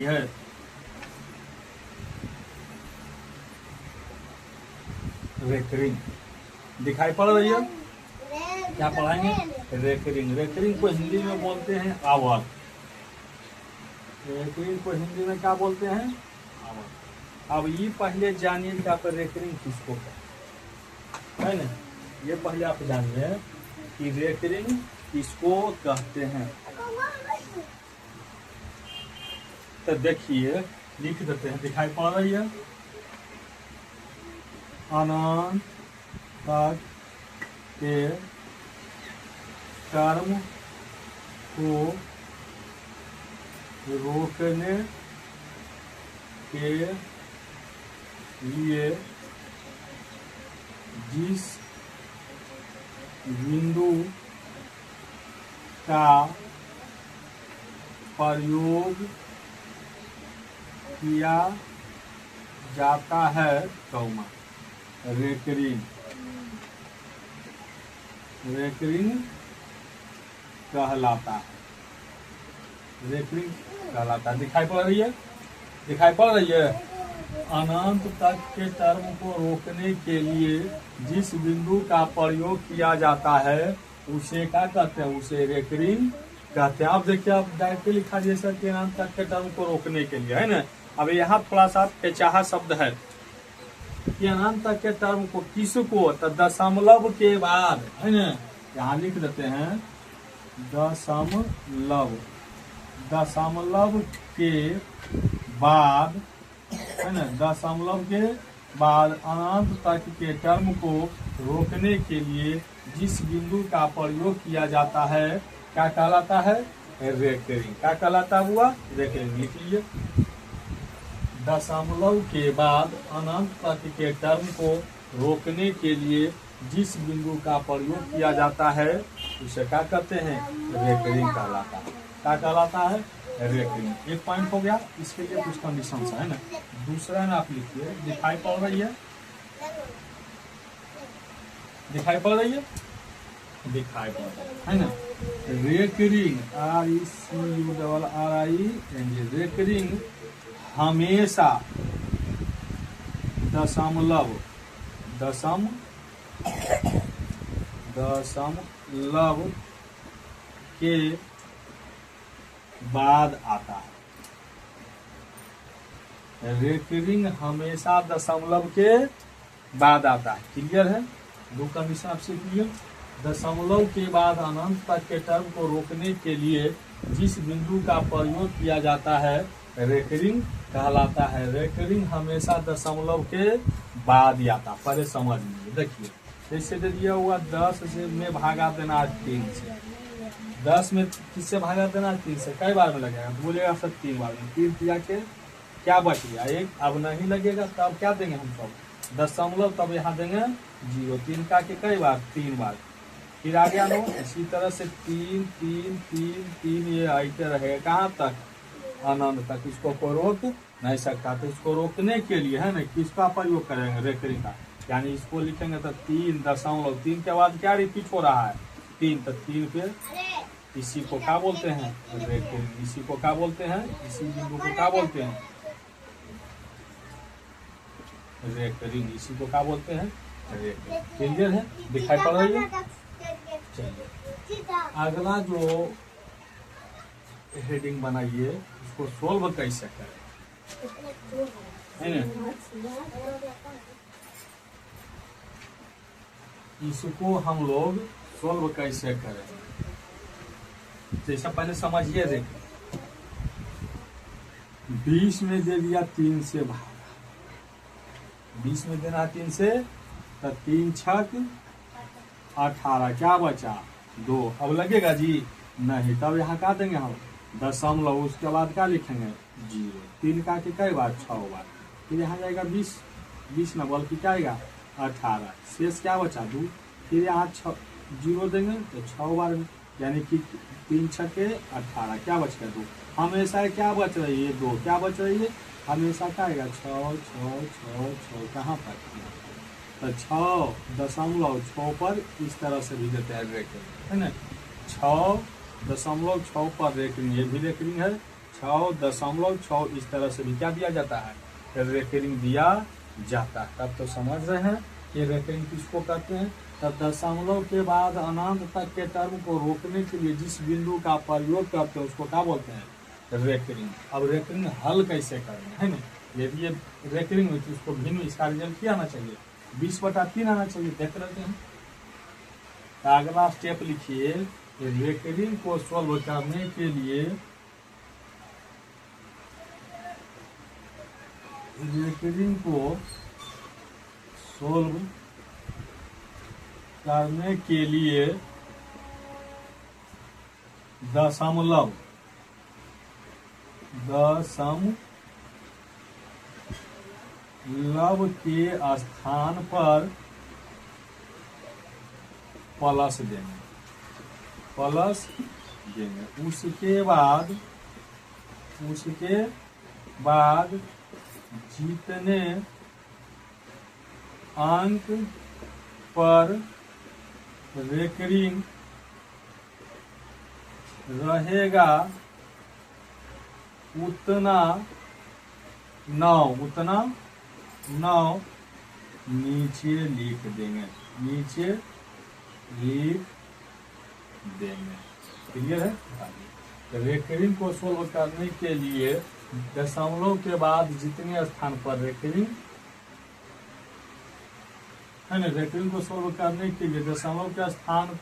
है रेकरिंग दिखाई पड़ रही है। क्या पढ़ाएंगे? रेकरिंग। रेकरिंग को हिंदी में बोलते हैं आवर्त। रेकरिंग को हिंदी में क्या बोलते हैं? आवर्त। अब ये पहले जानिए कि आप रेकरिंग किसको कहते हैं, है ना? ये पहले आप जानिए कि रेकरिंग किसको कहते हैं। तो देखिए लिख देते हैं, दिखाई पड़ रही है। अनंत तक के कर्म को रोकने के लिए जिस बिंदु का प्रयोग किया जाता है कौमा रेकरिंग। रेकरिंग कहलाता है। रेकरिंग कहलाता है। दिखाई पड़ रही है? दिखाई पड़ रही है। अनंत तक के टर्म को रोकने के लिए जिस बिंदु का प्रयोग किया जाता है उसे क्या कहते हैं? उसे रेकरिंग कहते हैं। आप देखिए, आप डायरेक्ट लिखा जैसा कि अनंत तक के टर्म को रोकने के लिए, है ना? अब यहाँ थोड़ा सा पेचाहा शब्द है कि अनंत तक के टर्म को किसको, तो दशमलव के बाद, है ना? यहाँ लिख देते हैं दशमलव। दशमलव के बाद, है ना? दशमलव के बाद अनंत तक के टर्म को रोकने के लिए जिस बिंदु का प्रयोग किया जाता है क्या कहलाता है? रेकरिंग। क्या कहलाता हुआ? रेकरिंग। लिख लीजिए। दशमलव के बाद अनंत तक के टर्म को रोकने के लिए जिस बिंदु का प्रयोग किया जाता है उसे क्या कहते हैं? रेकरिंग कहलाता है। क्या कहलाता है? रेकरिंग। एक पॉइंट हो गया। इसके लिए कुछ कंडीशन है ना। दूसरा ना आप लिखिए। दिखाई पड़ रही है? दिखाई पड़ रही है? दिखाई पड़ रही है ना? Recurring RECURRING। रेकरिंग हमेशा दशमलव के बाद आता है। रेकरिंग हमेशा दशमलव के बाद आता है। क्लियर है? दो कंडीशन आपसे क्लियर। दशमलव के बाद अनंत तक के टर्म को रोकने के लिए जिस बिंदु का प्रयोग किया जाता है रेकरिंग कहलाता है। रेकरिंग हमेशा दशमलव के बाद ही आता। पहले समझ लीजिए। देखिए, जैसे दे दिया हुआ 10 से में भागा देना 3 से। 10 में किससे भागा देना? 3 से। कई बार में लगेगा? बोलेगा सर 3 बार में। 3 दिया के क्या बच गया? 1। अब नहीं लगेगा तो अब क्या देंगे हम सब? दशमलव। तब यहाँ देंगे 0। 3 का के कई बार? 3 बार। फिर आ गया 9। इसी तरह से 3 3 3 3 ये आते रहेगा। कहाँ तक? अनंत तक। इसको कोई रोक नहीं सकता। तो इसको रोकने के लिए, है ना, किसका प्रयोग करेंगे? रेकरिंग का। यानी इसको लिखेंगे तो 3.3 के बाद क्या रिपीट हो रहा है? 3। तो 3 पे इसी को क्या बोलते हैं? रेकरिंग। इसी को क्या बोलते हैं? इसी बिंदु को क्या बोलते हैं? रेकरिंग। इसी को क्या बोलते हैं? रेकरिंग। क्लियर है? दिखाई पड़ रही है? चलिए, अगला जो हेडिंग बनाइए उसको सोल्व कैसे करें, है ना? इसको हम लोग सोल्व कैसे करें, जैसा पहले समझिए। देखिए, 20 में दे दिया 3 से भागा। 20 में देना 3 से, तो 3 छक 18। क्या बचा? 2। अब लगेगा जी? नहीं। तब यहाँ क्या देंगे हम? दशमलव। उसके बाद क्या लिखेंगे? 0। 3 का के कई बार? 6 बार। फिर यहाँ जाएगा 20। 20 न बल्कि क्या आएगा? 18। शेष क्या बचा? 2। फिर यहाँ 0 देंगे तो 6 बार में, यानी कि 3 छके 18। क्या बच गया? 2। हमेशा क्या बच रही है? 2। क्या बच रही है? हमेशा क्या आएगा? 6 6 6 6। कहाँ तक? तो 6.6 पर इस तरह से भी देते हैं रेकरिंग, है ना। 6.6 पर रेकरिंग, ये भी रेकरिंग है। 6.6 इस तरह से भी क्या दिया जाता है, रेकरिंग दिया जाता है। तब तो समझ रहे हैं कि रेकरिंग किसको कहते हैं। तब दशमलव के बाद अनंत तक के टर्म को रोकने के लिए जिस बिंदु का प्रयोग करते हैं उसको क्या बोलते हैं, रेकरिंग। अब रेकरिंग हल कैसे करेंगे, है ना। यदि ये रेकरिंग हुई तो उसको भिन्न, इसका रिजल्ट क्या आना चाहिए, 20/3 आना चाहिए। देख लेते हैं। अगला स्टेप लिखिए, रेकरिंग को सॉल्व करने के लिए रेकरिंग को सॉल्व करने के लिए दशमलव के स्थान पर प्लस देंगे, उसके बाद जितने अंक पर रेकरिंग रहेगा उतना नौ नीचे लिख देंगे, क्लियर है। रेकरिंग को सोल्व करने के लिए दशमलव के बाद जितने स्थान पर रेकरिंग है ना, रेकरिंग को सोल्व करने के लिए दशमलव के स्थान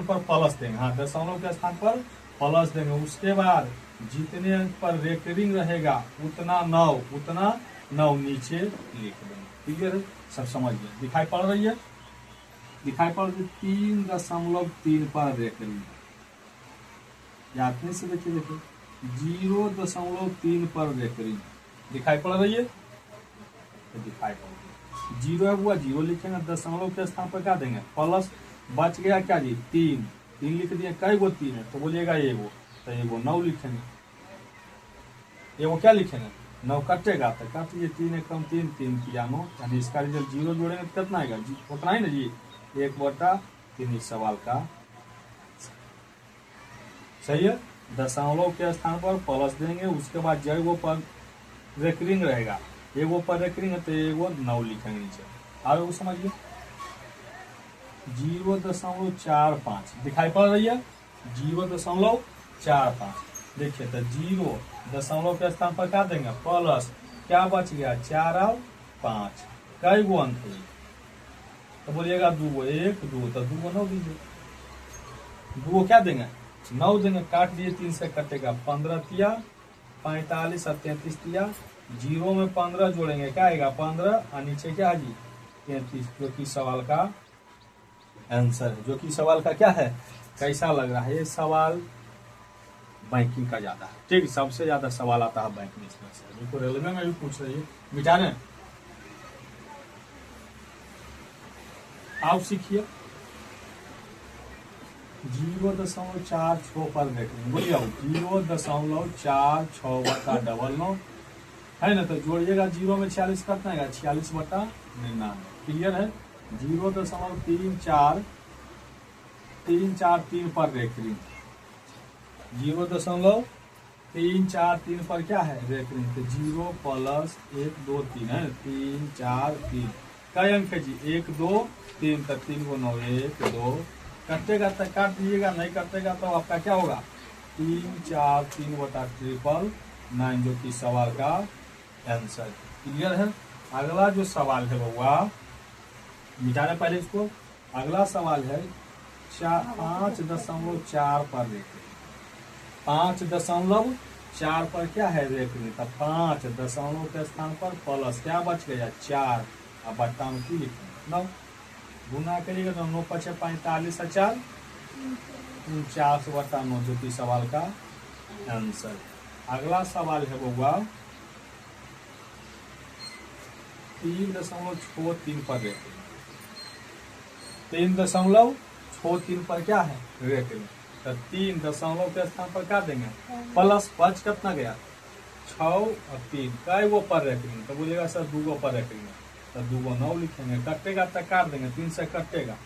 पर प्लस देंगे। हाँ, दशमलव के स्थान पर प्लस देंगे, उसके बाद जितने अंक पर रेकरिंग रहेगा उतना नौ नीचे लिख देंगे। क्लियर है, सब समझ गए। दिखाई पड़ रही है, 3.3 पर रेकरिंग। याद से देखिए 0.3 पर रेकरिंग दिखाई पड़ रही है, दिखाई पड़ रही है। 0 है हुआ 0 लिखेंगे, दशमलव के स्थान पर क्या देंगे, प्लस। बच गया क्या जी, 3 लिख दिए। कई गो 3 है तो बोलिएगा एगो, तो एगो 9 लिखेंगे। एगो क्या लिखेंगे, 9 कटेगा तो काट लीजिए, 3 एकम 3 किया 9, यानी इसका रिजल्ट 0 जोड़ेंगे तो कितना आएगा जी, उतना ही ना जी, 1/3। इस सवाल का सही है। दशमलव के स्थान पर प्लस देंगे, उसके बाद जब पर रेकरिंग रहेगा, एगो पर रेकरिंग है तो एगो 9 लिखेंगे नीचे। आगे वो समझिए, 0.45 दिखाई पड़ रही है, 0.45। देखिए तो 0 दशमलव के स्थान पर क्या देंगे, प्लस। क्या बच गया, 4 और 5। कई गो अंक है तो बोलिएगा 2, 1 2, तो 2 9 दीजिए। 2 क्या देंगे, 9 देंगे। काट दिए, 3 से कटेगा, 15 तिया 45 और 33 तिया। 0 में 15 जोड़ेंगे, क्या आएगा 15, और नीचे क्या है जी 33, जो कि सवाल का आंसर है। जो कि सवाल का क्या है, कैसा लग रहा है ये सवाल, बैंकिंग का ज्यादा है। ठीक, सबसे ज्यादा सवाल आता है बैंकिंग से, देखो रेलवे में भी पूछ रही है। मिटाने आप सीखिए, 0.46 पर देखेंगे, बोलिए 0.46/99 है ना। तो जोड़िएगा, 0 में 46 कितना है, 46/99। क्लियर है। 0.343 पर रेकरिंग, 0.343 पर क्या है, रेकरिंग। तो 0 + 1 2 3 है, 3 4 3। कई अंक है जी, 1 2 3, तो 3 को 9, 1 2। कटेगा तो काट दीजिएगा, नहीं कटेगा तो आपका क्या होगा, 3 4 3/9, जो कि सवाल का आंसर। क्लियर है। अगला जो सवाल है बउआ, मिटाने पहले इसको। अगला सवाल है 5.4 पर रेकरिंग। 5.4 पर क्या है रेकरिंग, तो 5 दशमलव के स्थान पर प्लस, क्या बच गया 4, अब बट्टा में की लिखेंगे 9। गुना करिएगा तो 9 × 5 = 45 और 4 49/9, जो कि सवाल का आंसर। अगला सवाल है बउआ 3.63 पर रेकरिंग। 3.63 पर क्या है, रेकरिंग। तो 3 दशमलव के स्थान पर क्या देंगे, प्लस। बच कितना गया, 6 और 3। कई गो पर रेकरिंग, तो बोलिएगा सर 2 गो पर रेकरिंग, तो 2 को 9 लिखेंगे। कटेगा तो काट देंगे, 3 से कटेगा,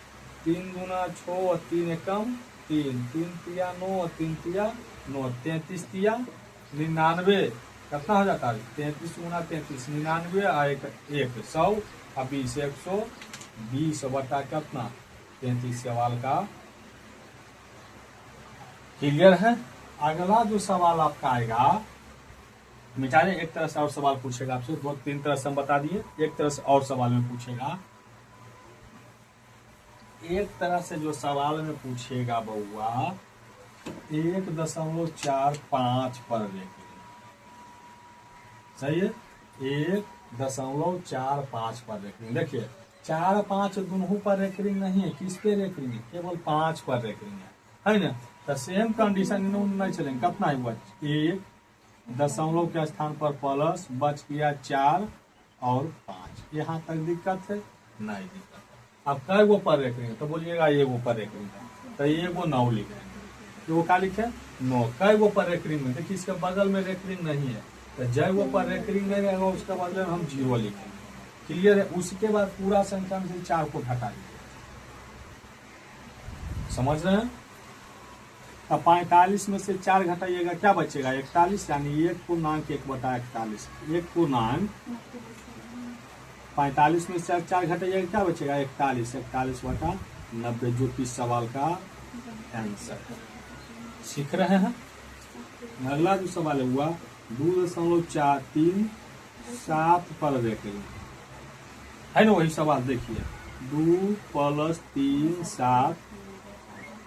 3 × 6 और 3 एकम 3, 3 तिया 9 और 3 तिया 9 33 दिया 99 कितना हो जाता है 33 गुना 33 99 और 1 100 और 20 120 बटा कितना 33 सवाल का क्लियर है। अगला जो सवाल आपका आएगा मिटाने एक तरह से और सवाल पूछेगा आपसे, दो तीन तरह से हम बता दिए, एक तरह से और सवाल में पूछेगा। एक तरह से जो सवाल में पूछेगा बउआ 1.45 पर रेखिंग, सही है 1.45 पर रेखिंग। देखिए 4 5 दोनों पर रेखिंग नहीं है, किस पे रेखिंग है केवल 5 पर रेखिंग है ना। तो सेम कंडीशन नहीं चलेंगे, कितना हुआ 1 दशमलव के स्थान पर प्लस बच गया 4 और 5, यहाँ तक दिक्कत है नहीं दिक्कत। अब कई गो पर रेखिंग तो बोलिएगा एगो पर रेखिंग है तो एगो 9 लिखेंगे, एगो क्या लिखे 9। कई गो पर रेखिंग में देखिए इसके बगल में रेखिंग नहीं है तो जय गो पर रेखिंग नहीं रहेगा उसके बदले में हम 0 लिखेंगे, क्लियर है। उसके बाद पूरा संख्या में से 4 को घटा दीजिए, समझ रहे हैं। अब 45 में से 4 घटाइएगा क्या बचेगा 41, यानी 1 पूर्णांक 1/41, 1 पूर्णांक 45 में से 4 घटाइएगा क्या बचेगा 41, 41/90 जो कि सवाल का आंसर है। सीख रहे हैं। अगला जो सवाल हुआ 2.437 पर रेखिंग है ना, वही सवाल देखिए 2 + 3 7।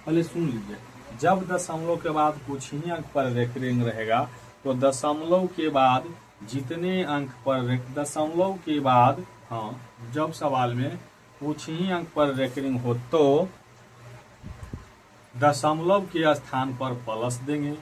पहले सुन लीजिए, जब दशमलव के बाद कुछ ही अंक पर रेखिंग रहेगा तो दशमलव के बाद जितने अंक पर दशमलव के बाद जब सवाल में कुछ ही अंक पर रेखिंग हो तो दशमलव के स्थान पर प्लस देंगे,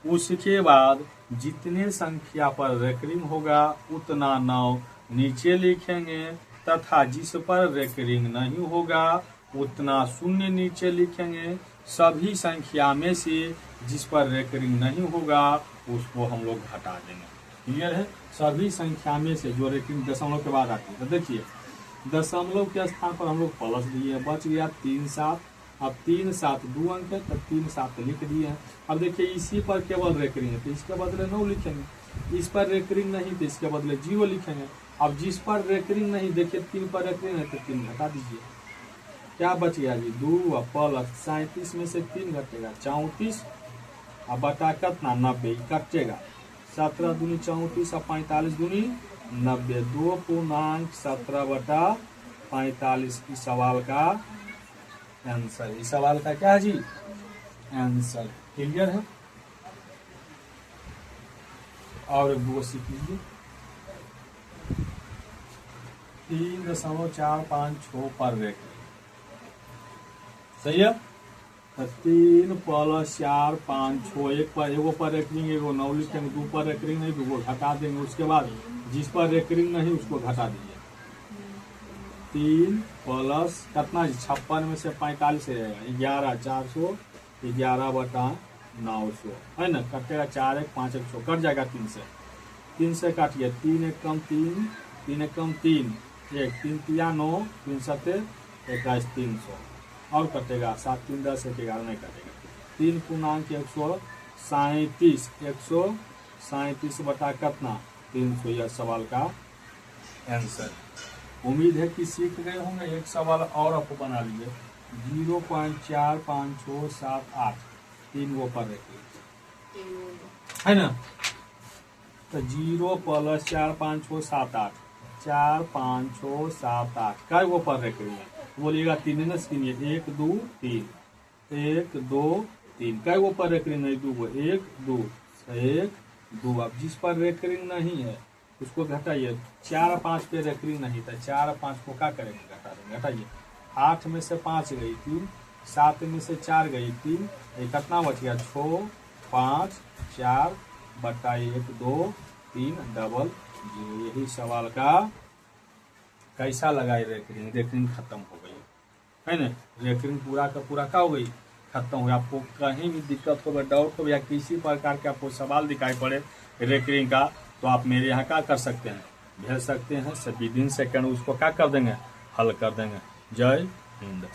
उसके बाद जितने संख्या पर रेखिंग होगा उतना 9 नीचे लिखेंगे तथा जिस पर रेखिंग नहीं होगा उतना 0 नीचे लिखेंगे। सभी संख्या में से जिस पर रेखिंग नहीं होगा उसको हम लोग घटा देंगे, क्लियर है। सभी संख्या में से जो रेखिंग दशमलव के बाद आती है तो देखिए दशमलव के स्थान पर हम लोग प्लस दिए, बच गया 3 7। अब 3 7 2 अंक है तो 3 7 लिख दिए हैं। अब देखिए इसी पर केवल रेखिंग है तो इसके बदले 9 लिखेंगे, इस पर रेखिंग नहीं तो इसके बदले 0 लिखेंगे। अब जिस पर रेखिंग नहीं देखिए 3 पर रेखिंग है तो 3 घटा दीजिए, क्या बच गया जी 2 प्लस 37 में से 3 घटेगा 34 अब बटा कितना 90 कटेगा 17 दूनी 34 और 45 दूनी 90, 2 पूर्णांक 17/45 इस सवाल का आंसर। इस सवाल का क्या है जी आंसर, क्लियर है। और वो सीख लीजिए 3.456 पर रेखिंग, सही है। 3 + 4 5 6 एक पर एगो पर रेखिंग एगो 9 लिखेंगे, 2 पर रेखिंग नहीं तो वो घटा देंगे, उसके बाद जिस पर रेखिंग नहीं उसको घटा दीजिए। 3 प्लस कितना 56 में से 45 रहेगा 11 400 11/900 है ना, कटेगा 4 1 5 1 कट जाएगा 3 से काटिए 3 1 कम 3 3 1 कम 3 1 3 3 9 3 7 21 300 और कटेगा 7 3 10 1 11 नहीं कटेगा। 3 पूर्णांक 137 बटा कितना 300 यह सवाल का आंसर। उम्मीद है कि सीख गए होंगे। एक सवाल और आपको बना लीजिए 0.45678 3 गो पर रखिए है ना, तो 0 + 4 5 6 7 8 4 5 6 7 8 कई गो पर रखिए बोलिएगा 3 ने स्क्रीन 1 2 3 1 2 3 कई गो पर रेखिंग नहीं 2 गो 1 2 1 2। अब जिस पर रेखिंग नहीं है उसको घटाइए, 4 5 पे रेखिंग नहीं था 4 5 को क्या करेंगे घटा देंगे, घटाइए 8 में से 5 गई 3 7 में से 4 गई 3 कितना बच गया 6 5 4 बटा 1 2 3 डबल 0। यही सवाल का कैसा लगा रेखिंग, रेखिंग खत्म हो गई है ना, रेखिंग पूरा का पूरा क्या हो गई खत्म हो गया। आपको कहीं भी दिक्कत हो डाउट हो या किसी प्रकार के आपको सवाल दिखाई पड़े रेखिंग का तो आप मेरे यहाँ क्या कर सकते हैं भेज सकते हैं, विदिन सेकंड उसको क्या कर देंगे हल कर देंगे। जय हिंद।